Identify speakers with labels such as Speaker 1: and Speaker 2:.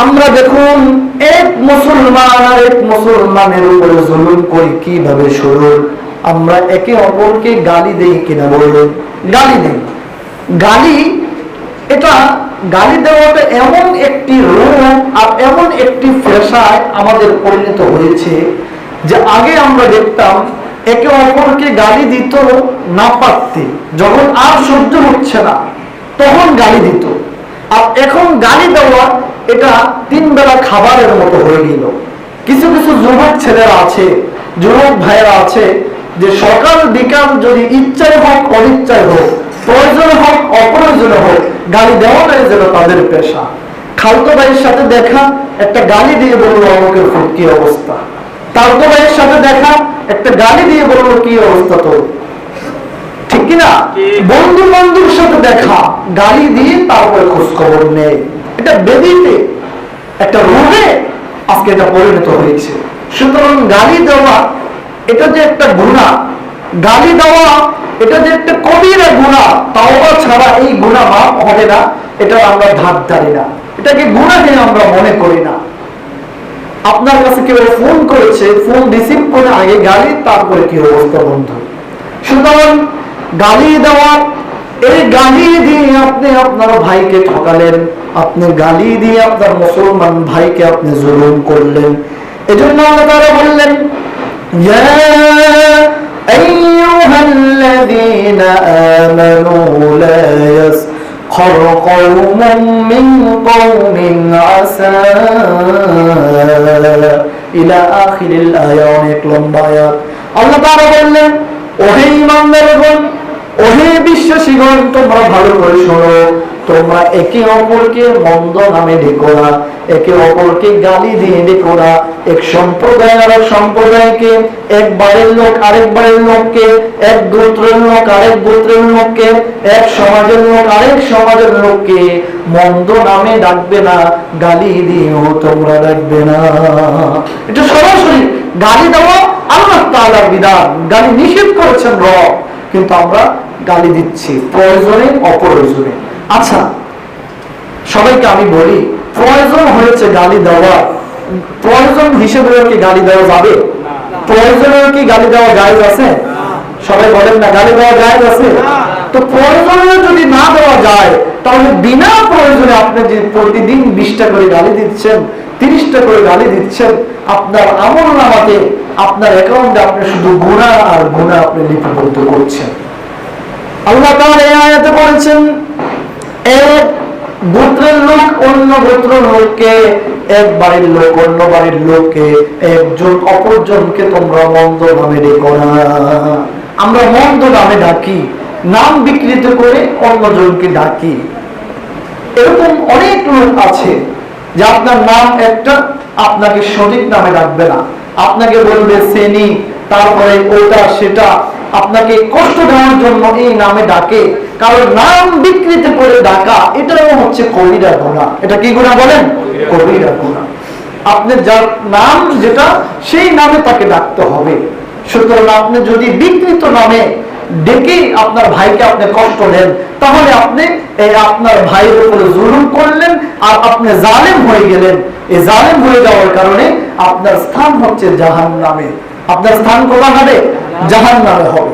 Speaker 1: আমরা দেখুন এক মুসলমান আর এক মুসলমানের উপরে জুলুম করি কিভাবে শুরু। আমরা একে অপরকে গালি দেই কিনা বললেন? গালি দেই। গালি, এটা গালি দেওয়াটা এমন একটি রূপ আর এমন একটি পেশায় আমাদের পরিণত হয়েছে যে আগে আমরা দেখতাম একে অপরকে গালি দিত না পারতে, যখন আর সহ্য হচ্ছে না তখন গালি দিত। আর এখন গালি দেওয়া এটা 3 বেলা খাবারের মতো হয়ে গেল। কিছু কিছু যুবক ছেলেরা আছে, যুবক ভাইয়েরা আছে যে সকাল বিকাল যদি ইচ্ছায় হোক অনিচ্ছায় হোক, প্রয়োজনে হোক অপ্রয়োজনে হোক, গালি দেওয়াটাই যেন তাদের পেশা। খালতো ভাইয়ের সাথে দেখা, একটা গালি দিয়ে বললো অমুকের ফুট কি অবস্থা। তালতো ভাইয়ের সাথে দেখা, একটা গালি দিয়ে বললো কি অবস্থা তোর, ঠিক কিনা? বন্ধু বন্ধুর সাথে দেখা, গালি দিয়ে তারপরে খোঁজ খবর নেই। এটা বেদিতে একটা রোগে আজকে এটা পরিণত হয়েছে। সুতরাং গালি দেওয়া এটা যে একটা গুনাহ, গালি দেওয়া এটা যে একটা কবিরা গুনাহ, তাওবা ছাড়া এই গুনাহ মাফ হবে না, এটা আমরা ধার ধারি না, এটাকে গুনাহে আমরা মনে করি না। আপনার কাছে কেউ ফোন করেছে, ফোন রিসিভ করে আগে গালি, তারপরে কি অবস্থা বন্ধু। সুতরাং গালি দেওয়া, এই গালি দিয়ে আপনি আপনার ভাইকে ঠকালেন, আপনি গালি দিয়ে আপনার মুসলমান ভাইকে আপনি জুলুম করলেন। এজন্য আল্লাহ তাআলা বললেন, ইয়া আইয়ুহাল্লাযীনা আমানু লা ইয়াসখর কওমুম মিন কওমিন আসা ইলা আখিরিল আয়াত। অনেক লম্বা আয়াত। আল্লাহ তাআলা বললেন, ওহে ঈমানদারগণ, ওহে বিশ্বাসীগণ, তোমরা ভালো করে শোনো, তোমরা একে অপরকে মন্দ নামে ডেকো না, একে অপরকে গালি দিয়ে ডেকো না। এক সম্প্রদায় আর এক সম্প্রদায়কে, এক বাড়ির লোক আরেক বাড়ির লোককে, এক গোত্রের লোক আরেক গোত্রের লোককে, এক সমাজের লোক আরেক সমাজের লোককে মন্দ নামে ডাকবে না, গালি দিয়েও তোমরা ডাকবে না। এটা সরাসরি গালি দেওয়া আল্লাহ তাআলার বিধান, গালি নিষেধ করেছেন রব, কিন্তু আমরা গালি দিচ্ছি প্রয়োজনে অপ্রয়োজনে। আচ্ছা, সবাইকে আমি বলি, প্রয়োজন হয়েছে গালি দেওয়া, প্রয়োজন হিসেবে কি গালি দেওয়া যাবে? প্রয়োজনে কি গালি দেওয়া জায়েজ আছে? সবাই বলেন না, গালি দেওয়া জায়েজ আছে? তো প্রয়োজনে যদি না দেওয়া যায়, তাহলে বিনা প্রয়োজনে আপনি যে প্রতিদিন 20টা করে গালি দিচ্ছেন, 30টা করে গালি দিচ্ছেন, আপনার আমলনামাতে, আপনার অ্যাকাউন্টে আপনি শুধু গুনাহ আর গুনাহ আপনি লিপিবদ্ধ করছেন। আল্লাহ তাআলা এই আয়াতে বলেছেন, এক গোত্রের লোক অন্য গোত্রের লোককে, এক বাড়ির লোক অন্য বাড়ির লোককে, একজন অপরজনকে তোমরা মন্দ নামে ডেকো না। আমরা মন্দ নামে ডাকি, নাম বিকৃত করে অন্যজনকে ডাকি। এরকম অনেক লোক আছে যে আপনার নাম একটা, আপনাকে সঠিক নামে ডাকবে না, আপনাকে বলবে সেনি, তারপরে ওটা সেটা, আপনাকে কষ্ট দেওয়ার জন্য এই নামে ডাকে। কারণ নাম বিকৃত করে ডাকা এটাও হচ্ছে কবিরা গুনাহ। এটা কি গুনাহ বলেন? কবিরা গুনাহ। আপনি যার নাম যেটা, সেই নামে তাকে ডাকতে হবে। সুতরাং আপনি যদি বিকৃত নামে ডেকে আপনার ভাইকে আপনি কষ্ট দেন, তাহলে আপনি আপনার ভাইয়ের উপরে জুলুম করলেন আর আপনি জালেম হয়ে গেলেন। এই জালেম হয়ে যাওয়ার কারণে আপনার স্থান হচ্ছে জাহান্নামে। আপনার স্থান কোথায় হবে? জাহান্নামে হবে।